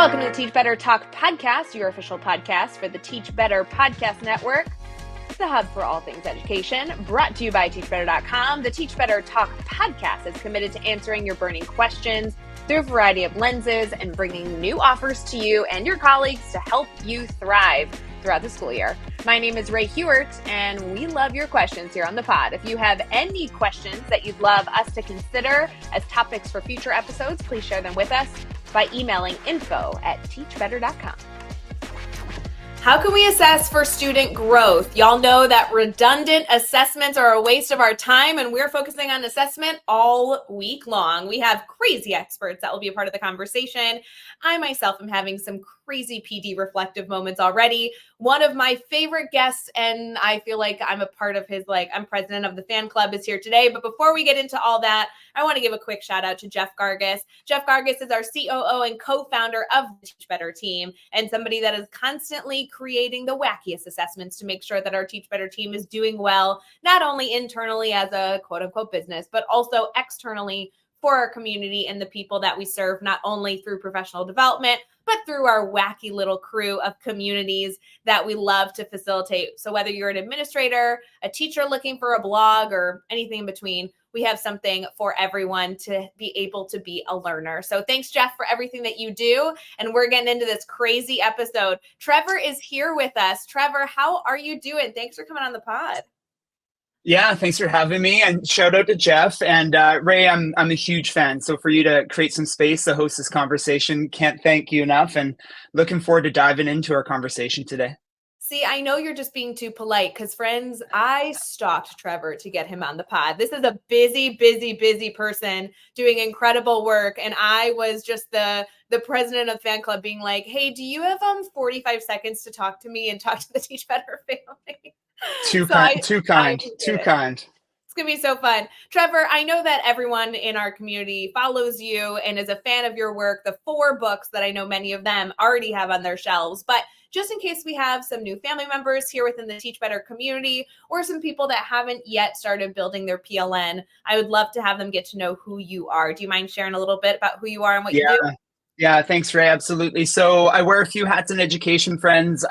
Welcome to the Teach Better Talk podcast, your official podcast for the Teach Better Podcast Network, the hub for all things education, brought to you by teachbetter.com. The Teach Better Talk podcast is committed to answering your burning questions through a variety of lenses and bringing new offers to you and your colleagues to help you thrive throughout the school year. My name is Ray Hewart, and we love your questions here on the pod. If you have any questions that you'd love us to consider as topics for future episodes, please share them with us by emailing info@teachbetter.com. How can we assess for student growth? Y'all know that redundant assessments are a waste of our time, and we're focusing on assessment all week long. We have crazy experts that will be a part of the conversation. I myself am having some crazy PD reflective moments already. One of my favorite guests, and I feel like I'm a part of his, I'm president of the fan club, is here today. But before we get into all that, I want to give a quick shout out to Jeff Gargas. Jeff Gargas is our COO and co-founder of the Teach Better team, and somebody that is constantly creating the wackiest assessments to make sure that our Teach Better team is doing well, not only internally as a quote unquote business, but also externally for our community and the people that we serve, not only through professional development, but through our wacky little crew of communities that we love to facilitate. So whether you're an administrator, a teacher looking for a blog, or anything in between, we have something for everyone to be able to be a learner. So thanks, Jeff, for everything that you do. And we're getting into this crazy episode. Trevor is here with us. Trevor, how are you doing? Thanks for coming on the pod. Yeah, thanks for having me, and shout out to Jeff. And Ray, I'm a huge fan. So for you to create some space to host this conversation, can't thank you enough, and looking forward to diving into our conversation today. See, I know you're just being too polite because, friends, I stalked Trevor to get him on the pod. This is a busy person doing incredible work. And I was just the president of the fan club being like, hey, do you have 45 seconds to talk to me and talk to the Teach Better family? Too kind. It's going to be so fun. Trevor, I know that everyone in our community follows you and is a fan of your work, the 4 books that I know many of them already have on their shelves. But just in case we have some new family members here within the Teach Better community, or some people that haven't yet started building their PLN, I would love to have them get to know who you are. Do you mind sharing a little bit about who you are and what you do? Yeah, thanks, Ray. Absolutely. So I wear a few hats in education, friends.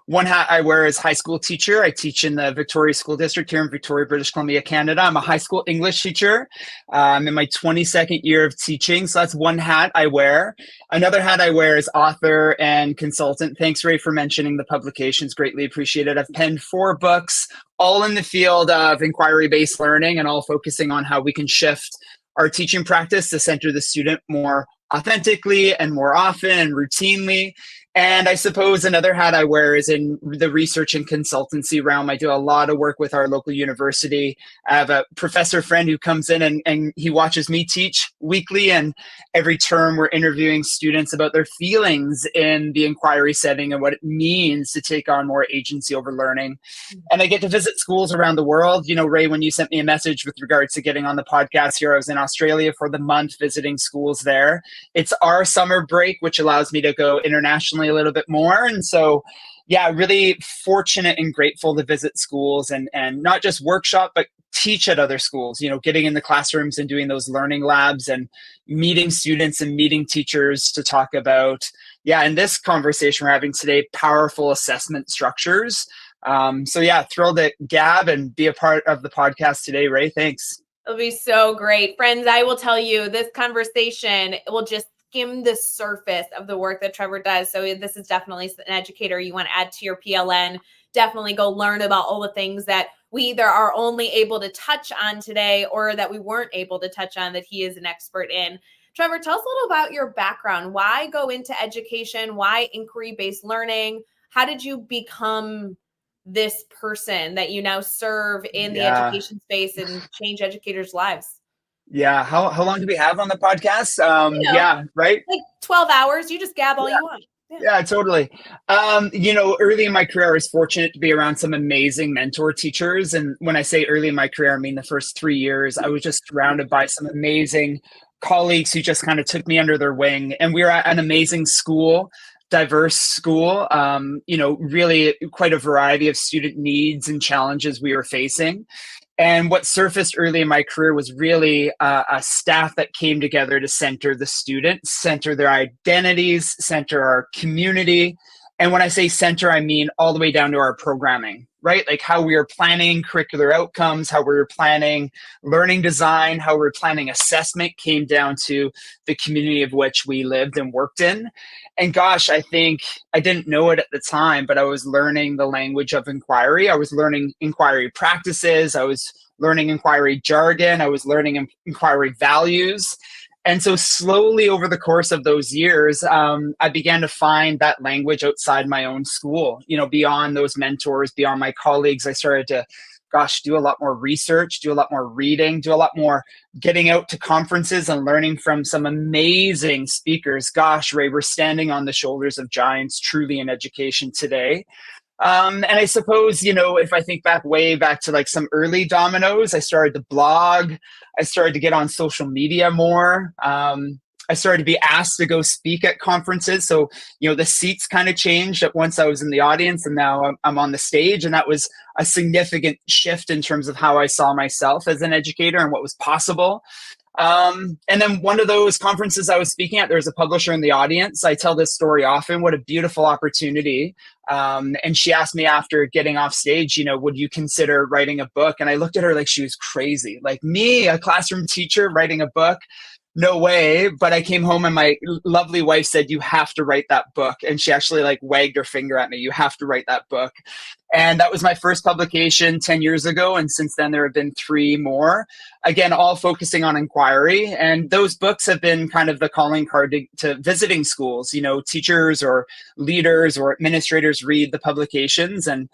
One hat I wear is high school teacher. I teach in the Victoria School District here in Victoria, British Columbia, Canada. I'm a high school English teacher. I'm in my 22nd year of teaching. So that's one hat I wear. Another hat I wear is author and consultant. Thanks, Ray, for mentioning the publications. Greatly appreciated. I've penned 4 books, all in the field of inquiry-based learning, and all focusing on how we can shift our teaching practice to center the student more authentically and more often and routinely. And I suppose another hat I wear is in the research and consultancy realm. I do a lot of work with our local university. I have a professor friend who comes in and he watches me teach weekly. And every term we're interviewing students about their feelings in the inquiry setting and what it means to take on more agency over learning. And I get to visit schools around the world. You know, Ray, when you sent me a message with regards to getting on the podcast here, I was in Australia for the month visiting schools there. It's our summer break, which allows me to go internationally a little bit more. And so, yeah, really fortunate and grateful to visit schools and not just workshop, but teach at other schools, you know, getting in the classrooms and doing those learning labs and meeting students and meeting teachers to talk about, in this conversation we're having today, powerful assessment structures. So yeah, thrilled to gab and be a part of the podcast today, Ray. Thanks. It'll be so great. Friends, I will tell you, this conversation will just skim the surface of the work that Trevor does. So this is definitely an educator you want to add to your PLN. Definitely go learn about all the things that we either are only able to touch on today or that we weren't able to touch on that he is an expert in. Trevor, tell us a little about your background. Why go into education? Why inquiry-based learning? How did you become this person that you now serve in the education space and change educators' lives? Yeah. How long do we have on the podcast? Right? Like 12 hours. You just gab all you want. Yeah, totally. Early in my career, I was fortunate to be around some amazing mentor teachers. And when I say early in my career, I mean the first 3 years, I was just surrounded by some amazing colleagues who just kind of took me under their wing. And we were at an amazing school, diverse school, really quite a variety of student needs and challenges we were facing. And what surfaced early in my career was really a staff that came together to center the students, center their identities, center our community. And when I say center, I mean all the way down to our programming, right? Like how we are planning curricular outcomes, how we were planning learning design, how we were planning assessment came down to the community of which we lived and worked in. And gosh, I think I didn't know it at the time, but I was learning the language of inquiry. I was learning inquiry practices. I was learning inquiry jargon. I was learning inquiry values. And so slowly over the course of those years, I began to find that language outside my own school, beyond those mentors, beyond my colleagues. I started to, do a lot more research, do a lot more reading, do a lot more getting out to conferences and learning from some amazing speakers. Gosh, Ray, we're standing on the shoulders of giants truly in education today. And I suppose, if I think way back to like some early dominoes, I started to blog. I started to get on social media more. I started to be asked to go speak at conferences. So, the seats kind of changed at once I was in the audience and now I'm on the stage. And that was a significant shift in terms of how I saw myself as an educator and what was possible. And then one of those conferences I was speaking at, there was a publisher in the audience. I tell this story often. What a beautiful opportunity. And she asked me after getting off stage, would you consider writing a book? And I looked at her like she was crazy. Like me, a classroom teacher, writing a book? No way. But I came home and my lovely wife said, you have to write that book. And she actually like wagged her finger at me. You have to write that book. And that was my first publication 10 years ago. And since then, there have been 3 more, again, all focusing on inquiry. And those books have been kind of the calling card to visiting schools. Teachers or leaders or administrators read the publications and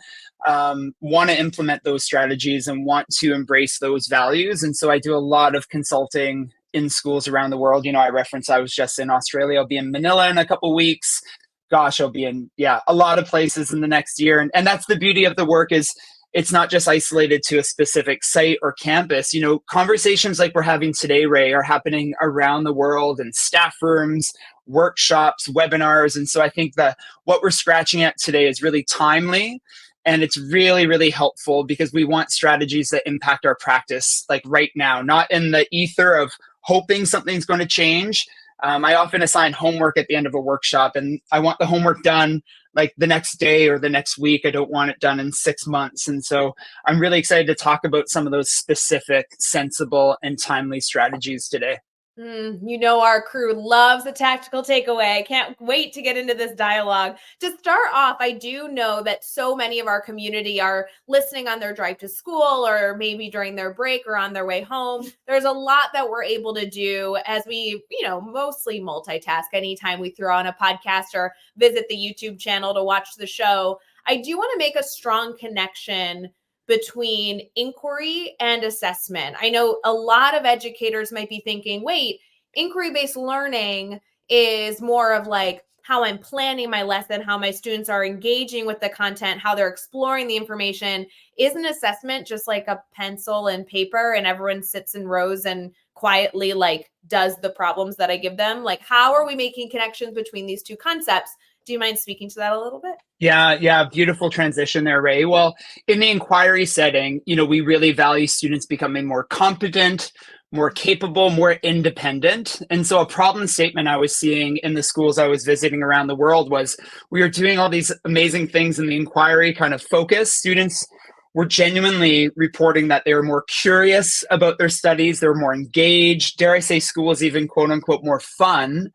want to implement those strategies and want to embrace those values. And so I do a lot of consulting in schools around the world. I was just in Australia. I'll be in Manila in a couple of weeks. Gosh, I'll be in, a lot of places in the next year. And that's the beauty of the work is it's not just isolated to a specific site or campus. Conversations like we're having today, Ray, are happening around the world in staff rooms, workshops, webinars. And so I think that what we're scratching at today is really timely. And it's really, really helpful because we want strategies that impact our practice like right now, not in the ether of hoping something's going to change. I often assign homework at the end of a workshop and I want the homework done like the next day or the next week. I don't want it done in 6 months. And so I'm really excited to talk about some of those specific, sensible, and timely strategies today. Our crew loves the tactical takeaway. I can't wait to get into this dialogue. To start off, I do know that so many of our community are listening on their drive to school or maybe during their break or on their way home. There's a lot that we're able to do as we, mostly multitask anytime we throw on a podcast or visit the YouTube channel to watch the show. I do want to make a strong connection between inquiry and assessment. I know a lot of educators might be thinking, wait, inquiry-based learning is more of like how I'm planning my lesson, how my students are engaging with the content, how they're exploring the information. Isn't assessment just like a pencil and paper and everyone sits in rows and quietly like does the problems that I give them? Like, how are we making connections between these two concepts? Do you mind speaking to that a little bit? Yeah. Beautiful transition there, Ray. Well, in the inquiry setting, we really value students becoming more competent, more capable, more independent. And so a problem statement I was seeing in the schools I was visiting around the world was we were doing all these amazing things in the inquiry kind of focus. Students were genuinely reporting that they were more curious about their studies. They were more engaged. Dare I say school is even quote unquote more fun.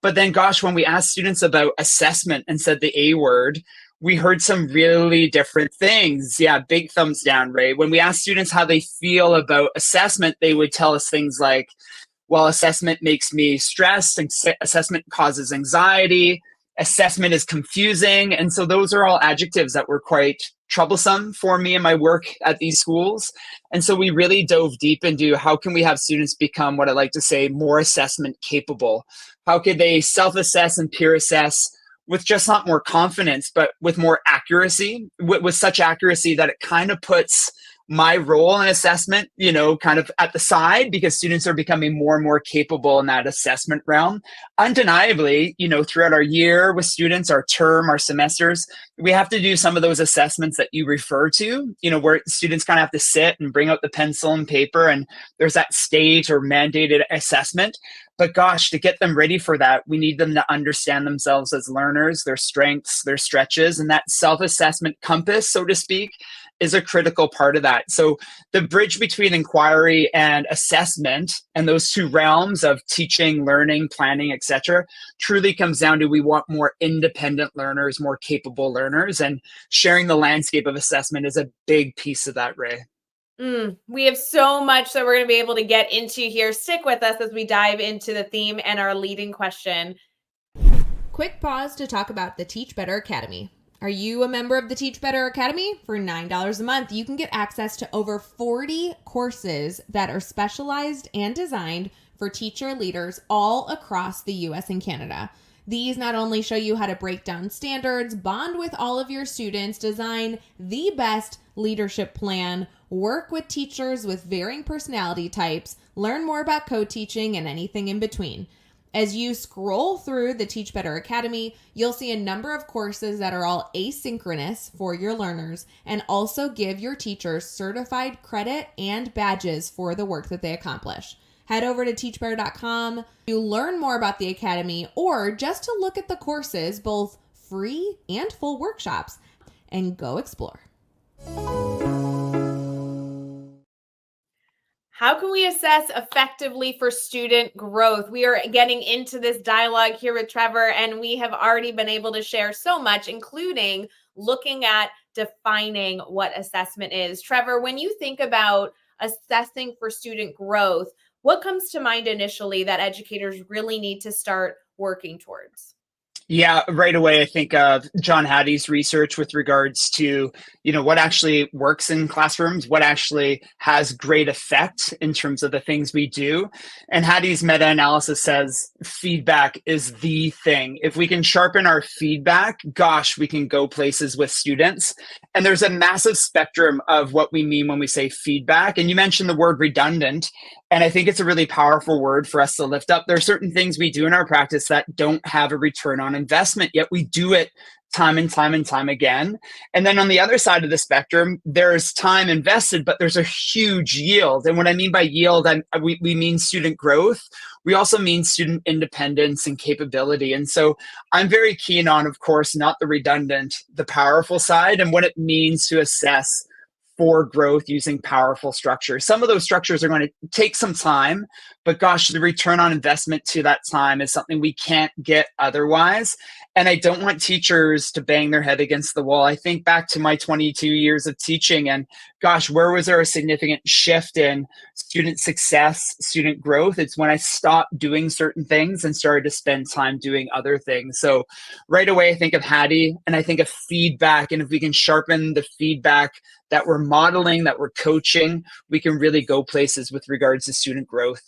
But then, gosh, when we asked students about assessment and said the A word, we heard some really different things. Yeah, big thumbs down, Ray. When we asked students how they feel about assessment, they would tell us things like, well, assessment makes me stressed, and assessment causes anxiety, assessment is confusing. And so those are all adjectives that were quite troublesome for me in my work at these schools. And so we really dove deep into how can we have students become what I like to say more assessment capable? How could they self-assess and peer assess with just not more confidence, but with more accuracy, with such accuracy that it kind of puts my role in assessment, kind of at the side, because students are becoming more and more capable in that assessment realm. Undeniably, throughout our year with students, our term, our semesters, we have to do some of those assessments that you refer to, where students kind of have to sit and bring out the pencil and paper, and there's that stage or mandated assessment. But gosh, to get them ready for that, we need them to understand themselves as learners, their strengths, their stretches, and that self-assessment compass, so to speak, is a critical part of that. So the bridge between inquiry and assessment, and those two realms of teaching, learning, planning, etc., truly comes down to, we want more independent learners, more capable learners, and sharing the landscape of assessment is a big piece of that, Ray. We have so much that we're going to be able to get into here. Stick with us as we dive into the theme and our leading question. Quick pause to talk about the Teach Better Academy. Are you a member of the Teach Better Academy? For $9 a month, you can get access to over 40 courses that are specialized and designed for teacher leaders all across the US and Canada. These not only show you how to break down standards, bond with all of your students, design the best leadership plan, work with teachers with varying personality types, learn more about co-teaching, and anything in between. As you scroll through the Teach Better Academy, you'll see a number of courses that are all asynchronous for your learners and also give your teachers certified credit and badges for the work that they accomplish. Head over to teachbetter.com to learn more about the Academy, or just to look at the courses, both free and full workshops, and go explore. How can we assess effectively for student growth? We are getting into this dialogue here with Trevor, and we have already been able to share so much, including looking at defining what assessment is. Trevor, when you think about assessing for student growth, what comes to mind initially that educators really need to start working towards? Yeah, right away, I think of John Hattie's research with regards to, what actually works in classrooms, what actually has great effect in terms of the things we do. And Hattie's meta-analysis says feedback is the thing. If we can sharpen our feedback, gosh, we can go places with students. And there's a massive spectrum of what we mean when we say feedback. And you mentioned the word redundant. And I think it's a really powerful word for us to lift up. There are certain things we do in our practice that don't have a return on investment, yet we do it time and time and time again. And then on the other side of the spectrum, there's time invested, but there's a huge yield. And what I mean by yield, we mean student growth. We also mean student independence and capability. And so I'm very keen on, of course, not the redundant, the powerful side, and what it means to assess for growth using powerful structures. Some of those structures are going to take some time, but gosh, the return on investment to that time is something we can't get otherwise. And I don't want teachers to bang their head against the wall. I think back to my 22 years of teaching, and gosh, where was there a significant shift in student success, student growth? It's when I stopped doing certain things and started to spend time doing other things. So right away, I think of Hattie, and I think of feedback. And if we can sharpen the feedback that we're modeling, that we're coaching, we can really go places with regards to student growth.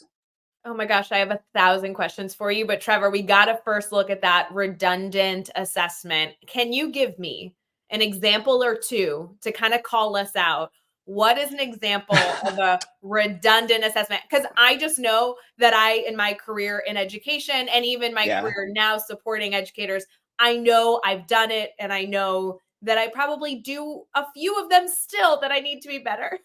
Oh my gosh, I have 1,000 questions for you. But Trevor, we got to first look at that redundant assessment. Can you give me an example or two to kind of call us out? What is an example of a redundant assessment? Because I just know that in my career in education, and even my career now supporting educators, I know I've done it, and I know that I probably do a few of them still that I need to be better.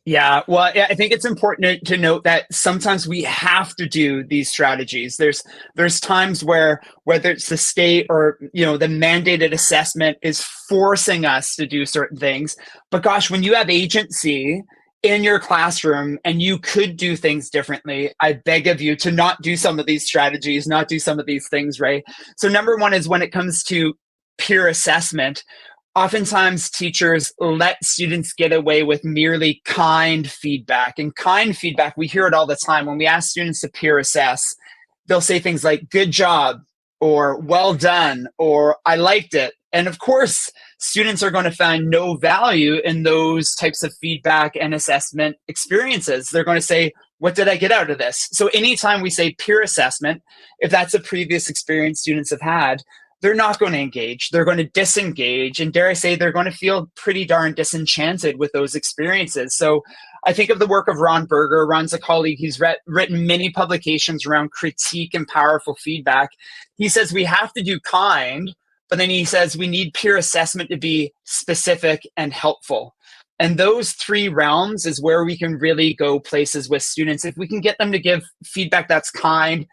Yeah, well, I think it's important to note that sometimes we have to do these strategies. There's times where, whether it's the state or the mandated assessment is forcing us to do certain things. But gosh, when you have agency in your classroom and you could do things differently, I beg of you to not do some of these strategies, not do some of these things, right? So number one is when it comes to peer assessment, oftentimes teachers let students get away with merely kind feedback. And kind feedback, we hear it all the time. When we ask students to peer assess, they'll say things like, good job, or well done, or I liked it. And of course, students are going to find no value in those types of feedback and assessment experiences. They're going to say, what did I get out of this? So anytime we say peer assessment, if that's a previous experience students have had, they're not going to engage. They're going to disengage. And dare I say, they're going to feel pretty darn disenchanted with those experiences. So I think of the work of Ron Berger. Ron's a colleague. He's written many publications around critique and powerful feedback. He says we have to do kind, but then he says we need peer assessment to be specific and helpful. And those three realms is where we can really go places with students. If we can get them to give feedback that's kind,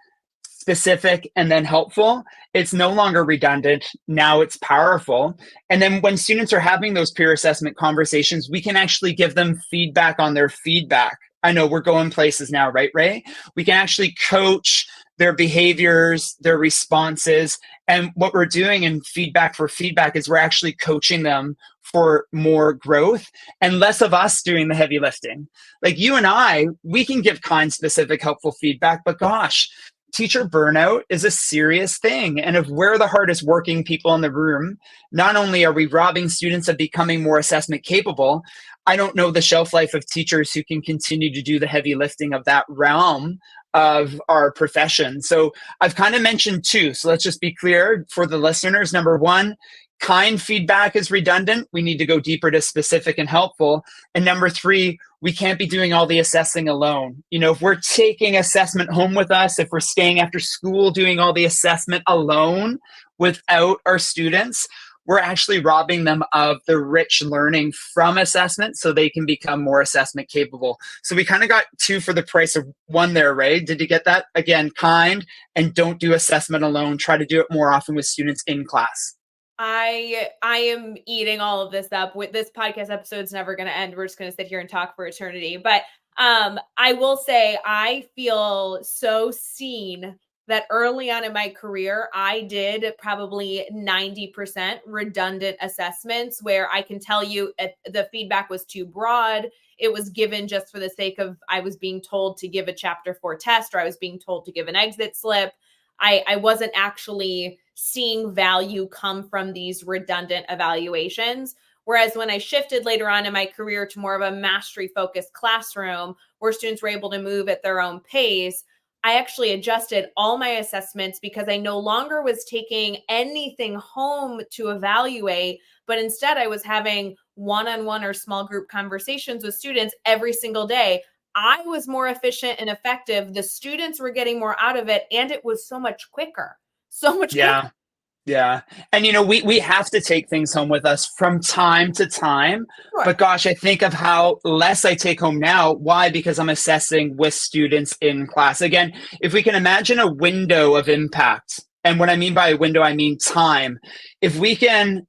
specific, and then helpful, it's no longer redundant. Now it's powerful. And then when students are having those peer assessment conversations, we can actually give them feedback on their feedback. I know we're going places now, right, Ray? We can actually coach their behaviors, their responses. And what we're doing in feedback for feedback is we're actually coaching them for more growth and less of us doing the heavy lifting. Like you and I, we can give kind, specific, helpful feedback, but gosh, teacher burnout is a serious thing. And if we're the hardest working people in the room, not only are we robbing students of becoming more assessment capable, I don't know the shelf life of teachers who can continue to do the heavy lifting of that realm of our profession. So I've kind of mentioned two. So let's just be clear for the listeners. Number one, kind feedback is redundant. We need to go deeper to specific and helpful. And number three, we can't be doing all the assessing alone. You know, if we're taking assessment home with us, if we're staying after school doing all the assessment alone without our students, we're actually robbing them of the rich learning from assessment so they can become more assessment capable. So we kind of got two for the price of one there, Ray. Did you get that? Again, kind, and don't do assessment alone. Try to do it more often with students in class. I am eating all of this up. With this podcast episode's never going to end. We're just going to sit here and talk for eternity. But I will say I feel so seen that early on in my career, I did probably 90% redundant assessments where I can tell you the feedback was too broad. It was given just for the sake of I was being told to give a chapter 4 test, or I was being told to give an exit slip. I wasn't actually seeing value come from these redundant evaluations. Whereas when I shifted later on in my career to more of a mastery focused classroom where students were able to move at their own pace, I actually adjusted all my assessments because I no longer was taking anything home to evaluate, but instead I was having one-on-one or small group conversations with students every single day. I was more efficient and effective. The students were getting more out of it, and it was so much quicker. Quicker. Yeah. And, you know, we have to take things home with us from time to time. Sure. But gosh, I think of how less I take home now. Why? Because I'm assessing with students in class. Again, if we can imagine a window of impact, and what I mean by a window, I mean time. If we can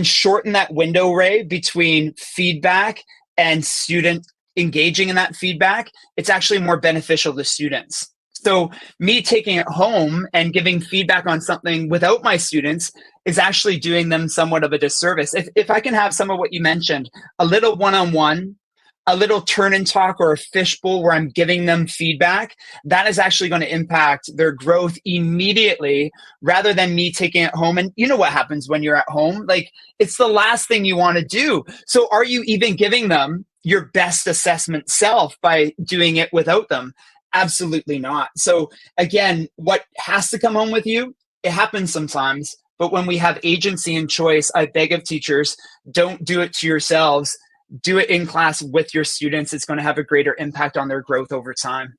shorten that window, Ray, between feedback and student engaging in that feedback, it's actually more beneficial to students. So me taking it home and giving feedback on something without my students is actually doing them somewhat of a disservice. If I can have some of what you mentioned, a little one-on-one, a little turn and talk or a fishbowl where I'm giving them feedback, that is actually going to impact their growth immediately rather than me taking it home. And you know what happens when you're at home? Like, it's the last thing you want to do. So are you even giving them your best assessment self by doing it without them? Absolutely not. So again, what has to come home with you? It happens sometimes, but when we have agency and choice, I beg of teachers, don't do it to yourselves. Do it in class with your students. It's going to have a greater impact on their growth over time.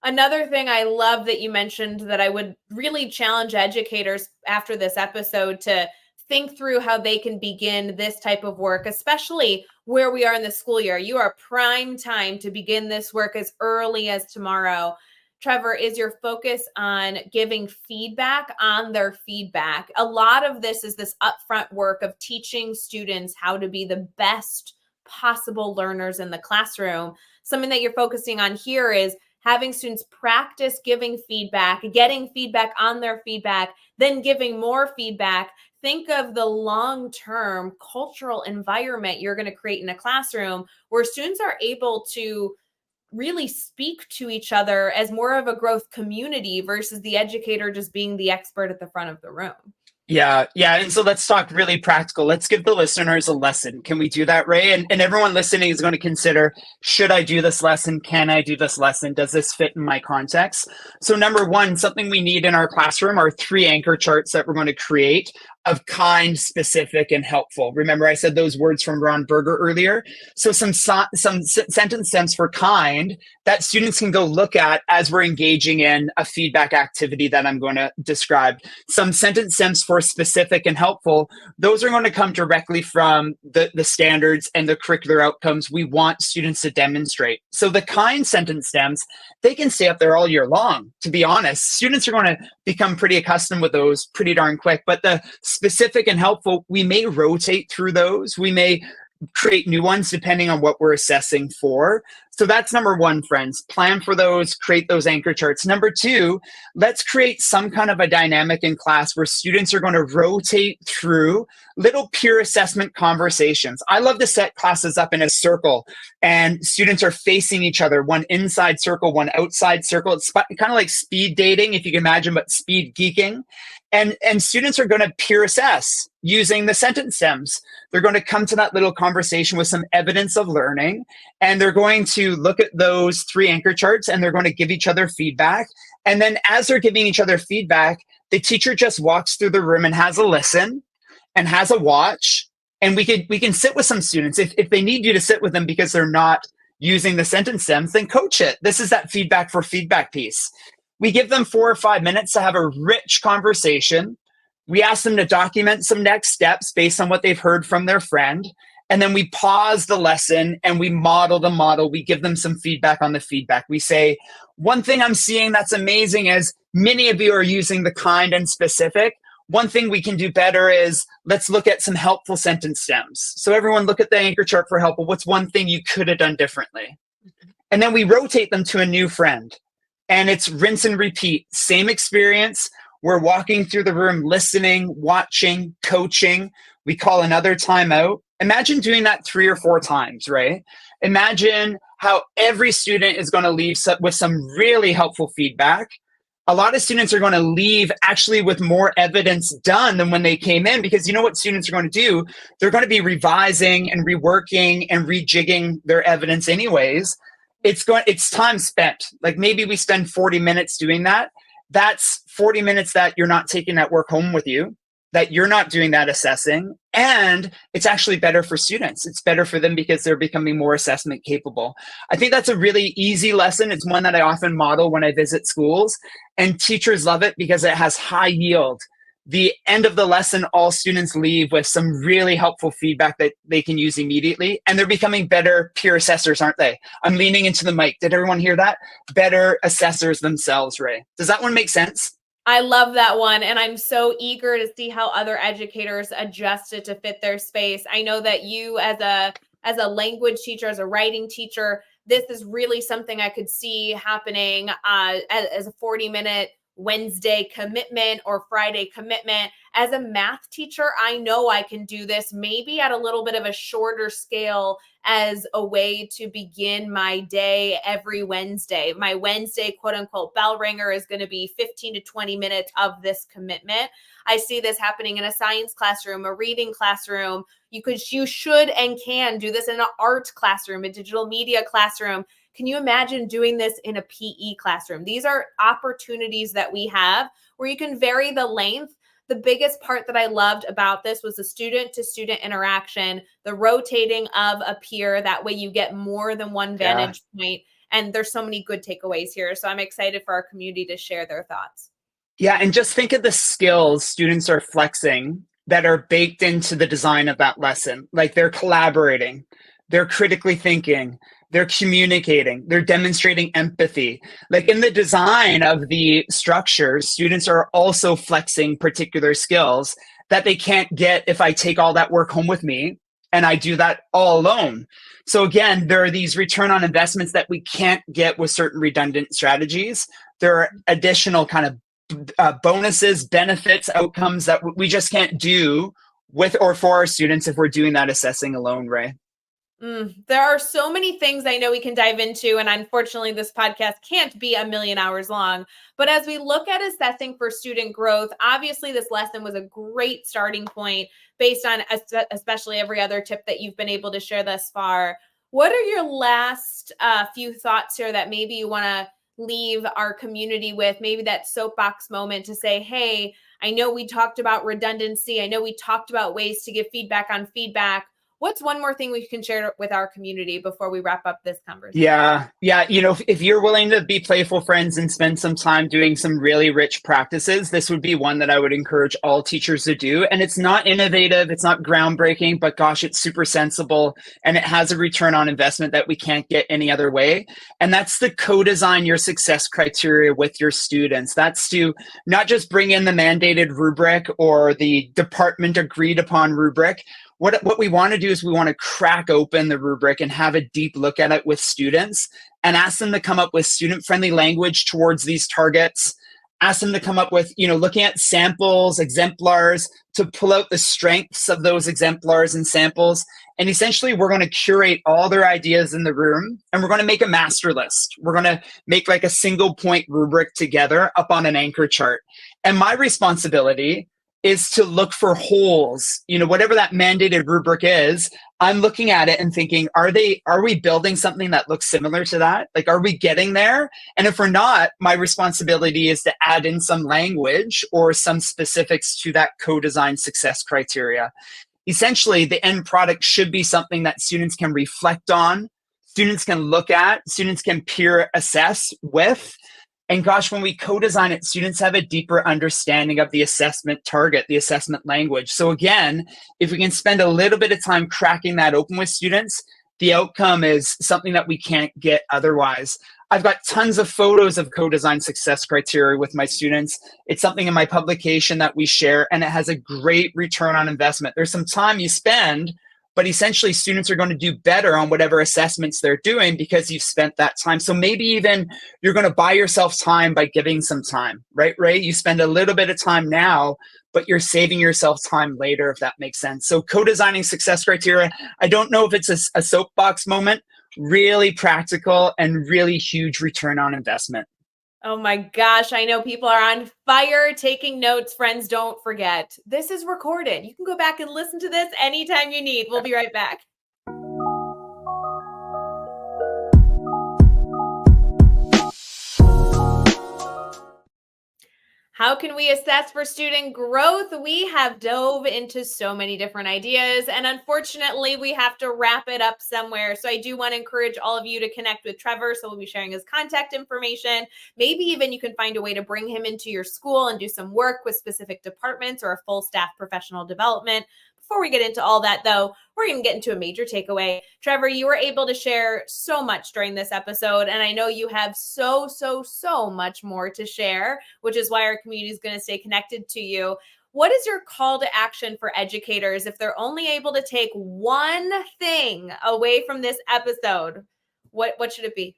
Another thing I love that you mentioned that I would really challenge educators after this episode to think through how they can begin this type of work, especially where we are in the school year. You are prime time to begin this work as early as tomorrow. Trevor, is your focus on giving feedback on their feedback? A lot of this is this upfront work of teaching students how to be the best possible learners in the classroom. Something that you're focusing on here is having students practice giving feedback, getting feedback on their feedback, then giving more feedback. Think of the long-term cultural environment you're going to create in a classroom where students are able to really speak to each other as more of a growth community versus the educator just being the expert at the front of the room. Yeah, yeah. And so let's talk really practical. Let's give the listeners a lesson. Can we do that, Ray? And everyone listening is going to consider, should I do this lesson? Can I do this lesson? Does this fit in my context? So number one, something we need in our classroom are 3 anchor charts that we're going to create of kind, specific, and helpful. Remember, I said those words from Ron Berger earlier. So some sentence stems for kind that students can go look at as we're engaging in a feedback activity that I'm going to describe. Some sentence stems for specific and helpful. Those are going to come directly from the standards and the curricular outcomes we want students to demonstrate. So the kind sentence stems, they can stay up there all year long, to be honest. Students are going to become pretty accustomed with those pretty darn quick. But the specific and helpful, we may rotate through those. We may create new ones depending on what we're assessing for. So that's number one, friends. Plan for those, create those anchor charts. Number two, let's create some kind of a dynamic in class where students are going to rotate through little peer assessment conversations. I love to set classes up in a circle and students are facing each other, one inside circle, one outside circle. It's kind of like speed dating, if you can imagine, but speed geeking. And students are going to peer assess using the sentence stems. They're going to come to that little conversation with some evidence of learning, and they're going to look at those 3 anchor charts, and they're going to give each other feedback. And then as they're giving each other feedback, the teacher just walks through the room and has a listen and has a watch. And we can sit with some students. If they need you to sit with them because they're not using the sentence stems, then coach it. This is that feedback for feedback piece. We give them 4 or 5 minutes to have a rich conversation. We ask them to document some next steps based on what they've heard from their friend. And then we pause the lesson and we model the model. We give them some feedback on the feedback. We say, one thing I'm seeing that's amazing is many of you are using the kind and specific. One thing we can do better is let's look at some helpful sentence stems. So everyone look at the anchor chart for helpful. What's one thing you could have done differently? And then we rotate them to a new friend. And it's rinse and repeat. Same experience. We're walking through the room, listening, watching, coaching. We call another timeout. Imagine doing that 3 or 4 times, right? Imagine how every student is going to leave with some really helpful feedback. A lot of students are going to leave actually with more evidence done than when they came in, because you know what students are going to do? They're going to be revising and reworking and rejigging their evidence anyways. It's time spent. Like maybe we spend 40 minutes doing that. That's 40 minutes that you're not taking that work home with you, that you're not doing that assessing. And it's actually better for students. It's better for them because they're becoming more assessment capable. I think that's a really easy lesson. It's one that I often model when I visit schools, and teachers love it because it has high yield. The end of the lesson, all students leave with some really helpful feedback that they can use immediately. And they're becoming better peer assessors, aren't they? I'm leaning into the mic. Did everyone hear that? Better assessors themselves, Ray. Does that one make sense? I love that one. And I'm so eager to see how other educators adjust it to fit their space. I know that you as a language teacher, as a writing teacher, this is really something I could see happening as a 40-minute Wednesday commitment or Friday commitment. As a math teacher, I know I can do this maybe at a little bit of a shorter scale as a way to begin my day every Wednesday. My Wednesday quote unquote bell ringer is going to be 15 to 20 minutes of this commitment. I see this happening in a science classroom, a reading classroom. You should and can do this in an art classroom, a digital media classroom. Can you imagine doing this in a PE classroom? These are opportunities that we have where you can vary the length. The biggest part that I loved about this was the student-to-student interaction, the rotating of a peer. That way you get more than one vantage point. And there's so many good takeaways here. So I'm excited for our community to share their thoughts. Yeah, and just think of the skills students are flexing that are baked into the design of that lesson. Like they're collaborating, they're critically thinking, they're communicating, they're demonstrating empathy. Like in the design of the structure, students are also flexing particular skills that they can't get if I take all that work home with me and I do that all alone. So again, there are these return on investments that we can't get with certain redundant strategies. There are additional kind of bonuses, benefits, outcomes that we just can't do with or for our students if we're doing that assessing alone, Ray. There are so many things I know we can dive into, and unfortunately, this podcast can't be a million hours long. But as we look at assessing for student growth, obviously, this lesson was a great starting point based on especially every other tip that you've been able to share thus far. What are your last few thoughts here that maybe you want to leave our community with? Maybe that soapbox moment to say, hey, I know we talked about redundancy. I know we talked about ways to give feedback on feedback. What's one more thing we can share with our community before we wrap up this conversation? Yeah. If you're willing to be playful friends and spend some time doing some really rich practices, this would be one that I would encourage all teachers to do. And it's not innovative, it's not groundbreaking, but gosh, it's super sensible and it has a return on investment that we can't get any other way. And that's to co-design your success criteria with your students. That's to not just bring in the mandated rubric or the department agreed upon rubric. What we want to do is we want to crack open the rubric and have a deep look at it with students and ask them to come up with student-friendly language towards these targets. Ask them to come up with, looking at samples, exemplars, to pull out the strengths of those exemplars and samples. And essentially, we're going to curate all their ideas in the room and we're going to make a master list. We're going to make like a single point rubric together up on an anchor chart. And my responsibility is to look for holes, whatever that mandated rubric is. I'm looking at it and thinking, are we building something that looks similar to that? Like, are we getting there? And if we're not, my responsibility is to add in some language or some specifics to that co-design success criteria. Essentially, the end product should be something that students can reflect on, students can look at, students can peer assess with. And gosh, when we co-design it, students have a deeper understanding of the assessment target, the assessment language. So again, if we can spend a little bit of time cracking that open with students, the outcome is something that we can't get otherwise. I've got tons of photos of co-design success criteria with my students. It's something in my publication that we share, and it has a great return on investment. There's some time you spend, but essentially students are going to do better on whatever assessments they're doing because you've spent that time. So maybe even you're going to buy yourself time by giving some time, right, Ray? You spend a little bit of time now, but you're saving yourself time later, if that makes sense. So co-designing success criteria, I don't know if it's a soapbox moment, really practical and really huge return on investment. Oh my gosh, I know people are on fire taking notes. Friends, don't forget, this is recorded. You can go back and listen to this anytime you need. We'll be right back. How can we assess for student growth? We have dove into so many different ideas, and unfortunately, we have to wrap it up somewhere. So I do want to encourage all of you to connect with Trevor. So we'll be sharing his contact information. Maybe even you can find a way to bring him into your school and do some work with specific departments or a full staff professional development. Before we get into all that, though, we're going to get into a major takeaway. Trevor, you were able to share so much during this episode, and I know you have so much more to share, which is why our community is going to stay connected to you. What is your call to action for educators if they're only able to take one thing away from this episode? What should it be?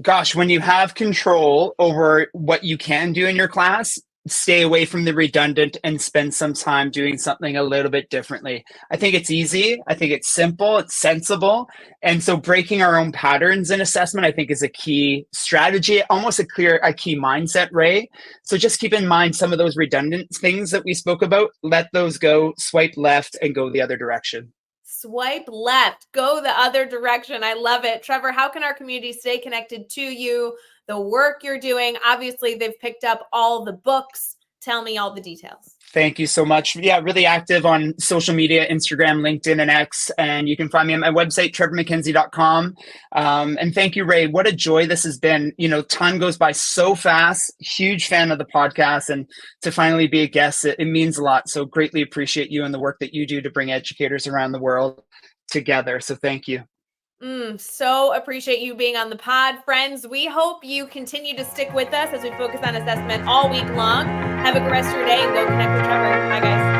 Gosh, when you have control over what you can do in your class, stay away from the redundant and spend some time doing something a little bit differently. I think it's easy. I think it's simple. It's sensible. And so breaking our own patterns in assessment, I think, is a key strategy, almost a key mindset, Ray. So just keep in mind some of those redundant things that we spoke about. Let those go, swipe left, and go the other direction. Swipe left, go the other direction. I love it. Trevor, how can our community stay connected to you, the work you're doing? Obviously, they've picked up all the books. Tell me all the details. Thank you so much. Yeah, really active on social media, Instagram, LinkedIn, and X. And you can find me on my website, trevormackenzie.com. And thank you, Ray. What a joy this has been. Time goes by so fast. Huge fan of the podcast. And to finally be a guest, it means a lot. So greatly appreciate you and the work that you do to bring educators around the world together. So thank you. So appreciate you being on the pod. Friends, we hope you continue to stick with us as we focus on assessment all week long. Have a good rest of your day and go connect with Trevor. Bye, guys.